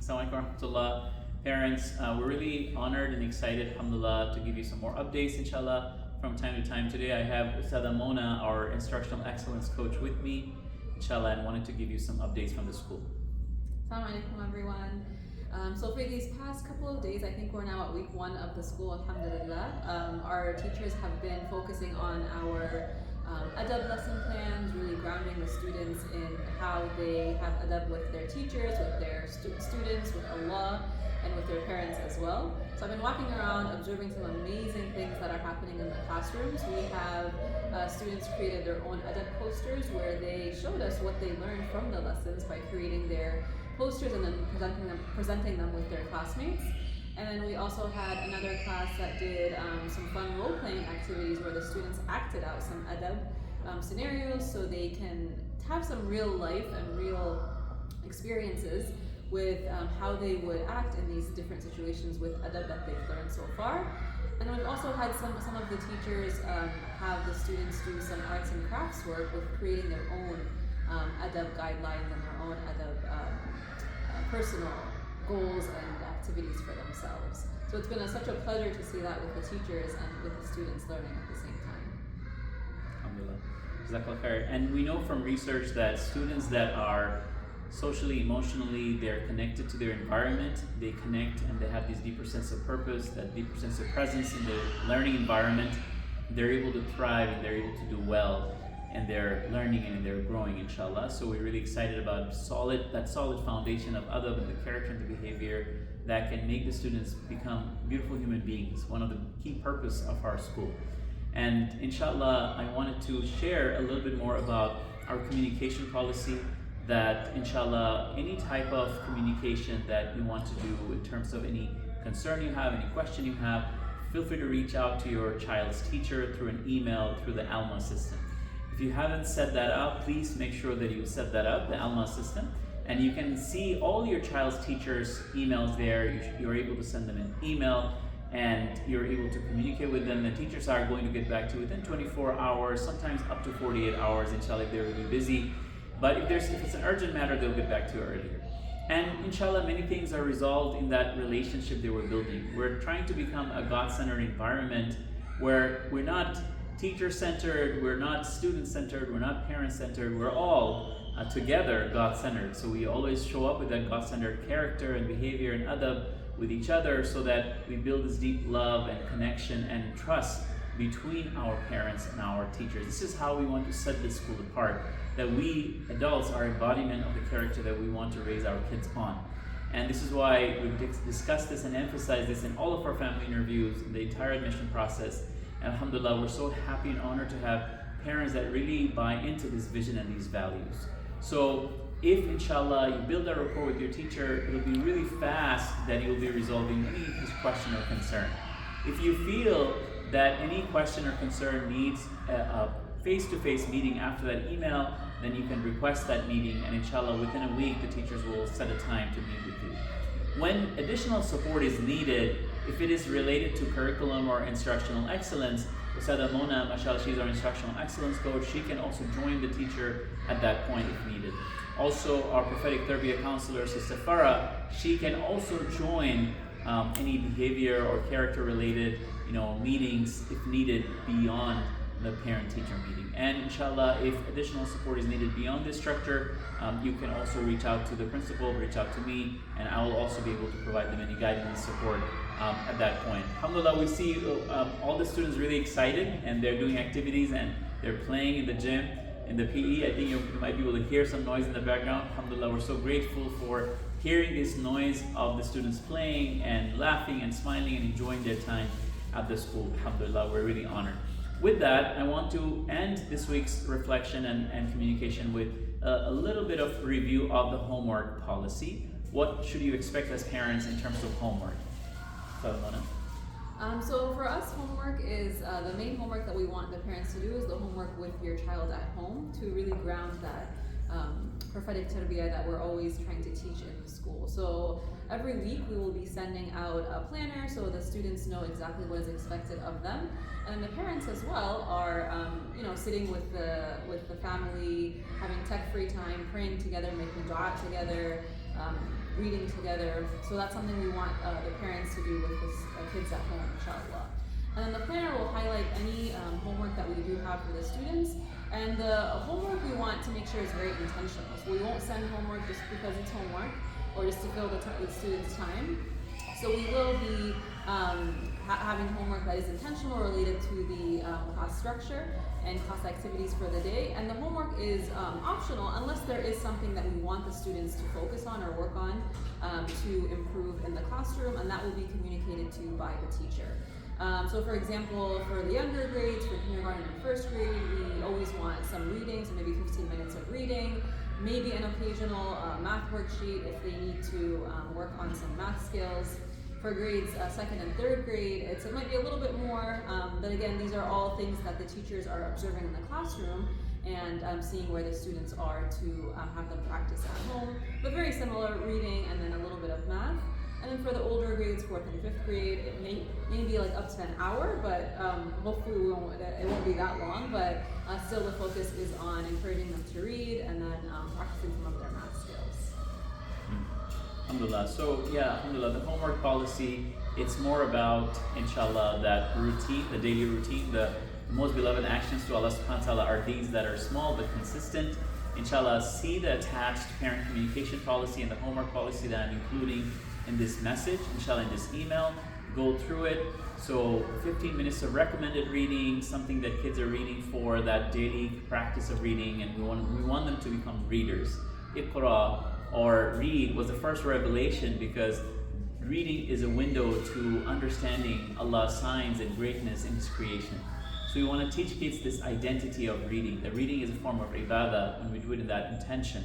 Assalamu alaikum warahmatullah. Parents, we're really honored and excited, alhamdulillah, to give you some more updates, inshallah, from time to time. Today I have Ustadh Mona, our instructional excellence coach, with me, inshallah, and wanted to give you some updates from the school. Assalamu alaikum everyone. So for these past couple of days, I think we're now at week 1 of the school, alhamdulillah. Our teachers have been focusing on our adab lesson plans, really grounding the students in how they have adab with their teachers, with their students, with Allah, and with their parents as well. So I've been walking around observing some amazing things that are happening in the classrooms. We have students created their own adab posters where they showed us what they learned from the lessons by creating their posters and then presenting them with their classmates. And then we also had another class that did some fun role-playing activities where the students acted out some adab scenarios so they can have some real life and real experiences with how they would act in these different situations with adab that they've learned so far. And then we've also had some of the teachers have the students do some arts and crafts work with creating their own adab guidelines and their own adab personal goals and activities for themselves. So it's been such a pleasure to see that with the teachers and with the students learning at the same time. Alhamdulillah. Jazakallah khair. And we know from research that students that are socially, emotionally, they're connected to their environment, they connect and they have this deeper sense of purpose, that deeper sense of presence in the learning environment, they're able to thrive and they're able to do well and they're learning and they're growing, inshallah. So we're really excited about that solid foundation of adab and the character and the behavior that can make the students become beautiful human beings, one of the key purpose of our school. And inshallah, I wanted to share a little bit more about our communication policy, that inshallah, any type of communication that you want to do in terms of any concern you have, any question you have, feel free to reach out to your child's teacher through an email, through the Alma system. If you haven't set that up, please make sure that you set that up, the Alma system, and you can see all your child's teachers' emails there. You're able to send them an email and you're able to communicate with them. The teachers are going to get back to you within 24 hours, sometimes up to 48 hours, inshallah, if they're really busy. But if it's an urgent matter, they'll get back to you earlier. And inshallah, many things are resolved in that relationship they were building. We're trying to become a God-centered environment where we're not teacher-centered, we're not student-centered, we're not parent-centered, we're all together God-centered. So we always show up with that God-centered character and behavior and adab with each other so that we build this deep love and connection and trust between our parents and our teachers. This is how we want to set this school apart, that we adults are embodiment of the character that we want to raise our kids on. And this is why we've discussed this and emphasized this in all of our family interviews, in the entire admission process. And alhamdulillah, we're so happy and honored to have parents that really buy into this vision and these values. So if inshallah you build that rapport with your teacher, it'll be really fast that you'll be resolving any question or concern. If you feel that any question or concern needs a face-to-face meeting after that email, then you can request that meeting, and inshallah within a week the teachers will set a time to meet with you. When additional support is needed, if it is related to curriculum or instructional excellence, Ustadh Mona, mashallah, she's our instructional excellence coach, she can also join the teacher at that point if needed. Also, our prophetic tarbiyah counselor, Sister Farah, she can also join any behavior or character related meetings if needed beyond the parent-teacher meeting. And inshallah, if additional support is needed beyond this structure, you can also reach out to the principal, reach out to me, and I will also be able to provide them any guidance and support at that point. Alhamdulillah, we see all the students really excited and they're doing activities and they're playing in the gym, in the PE. I think you might be able to hear some noise in the background. Alhamdulillah, we're so grateful for hearing this noise of the students playing and laughing and smiling and enjoying their time at the school. Alhamdulillah, we're really honored. With that, I want to end this week's reflection and communication with a little bit of review of the homework policy. What should you expect as parents in terms of homework? So for us, homework is the main homework that we want the parents to do is the homework with your child at home to really ground that prophetic tarbiyah that we're always trying to teach in the school. So every week we will be sending out a planner so the students know exactly what is expected of them, and the parents as well are sitting with the family, having tech-free time, praying together, making dua together, reading together. So that's something we want the parents to do with the kids at home, inshallah. And then the planner will highlight any homework that we do have for the students. And the homework we want to make sure is very intentional. So we won't send homework just because it's homework or just to fill the students' time. So we will be having homework that is intentional, related to the class structure and class activities for the day. And the homework is optional unless there is something that we want the students to focus on or work on to improve in the classroom, and that will be communicated to by the teacher. So for example, for the younger grades, for kindergarten and first grade, we always want some reading, so maybe 15 minutes of reading, maybe an occasional math worksheet if they need to work on some math skills. For grades second and third grade, it might be a little bit more, but again, these are all things that the teachers are observing in the classroom and seeing where the students are to have them practice at home. But very similar, reading and then a little bit of math. And then for the older grades, 4th and 5th grade, it may be like up to an hour, but hopefully it won't be that long. But still, the focus is on encouraging them to read and then practicing some of their math skills. Alhamdulillah. So yeah, alhamdulillah, the homework policy, it's more about, inshallah, that routine, the daily routine. The most beloved actions to Allah subhanahu wa ta'ala are deeds that are small but consistent. Inshallah, see the attached parent communication policy and the homework policy that I'm including in this message, inshallah, in this email. Go through it. So 15 minutes of recommended reading, something that kids are reading for that daily practice of reading, and we want them to become readers. Iqra, or read, was the first revelation because reading is a window to understanding Allah's signs and greatness in His creation. So we want to teach kids this identity of reading. That reading is a form of ibadah when we do it in that intention.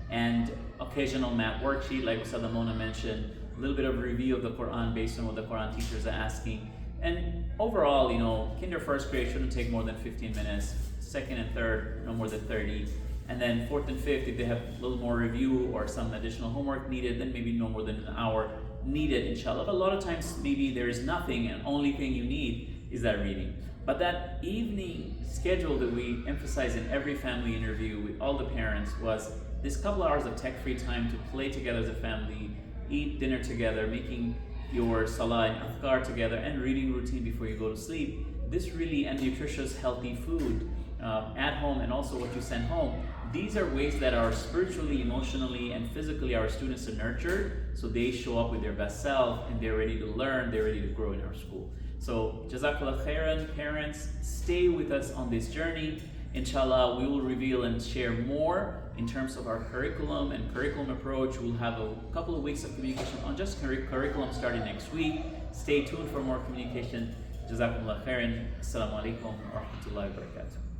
And occasional math worksheet, like Ustadh Mona mentioned, a little bit of review of the Quran based on what the Quran teachers are asking. And overall, kinder first grade shouldn't take more than 15 minutes. Second and third, no more than 30. And then 4th and 5th, if they have a little more review or some additional homework needed, then maybe no more than an hour needed, inshallah. But a lot of times, maybe there is nothing, and only thing you need is that reading. But that evening schedule that we emphasize in every family interview with all the parents was this couple hours of tech-free time to play together as a family, eat dinner together, making your salah and afkar together, and reading routine before you go to sleep. This really, and nutritious, healthy food at home, and also what you send home. These are ways that are spiritually, emotionally, and physically our students are nurtured, so they show up with their best self, and they're ready to learn, they're ready to grow in our school. So, Jazakallah khairan, parents, stay with us on this journey. Inshallah, we will reveal and share more in terms of our curriculum and curriculum approach. We'll have a couple of weeks of communication on just curriculum starting next week. Stay tuned for more communication. Jazakumullah khairan. Assalamu alaikum wa rahmatullahi wa barakatuh.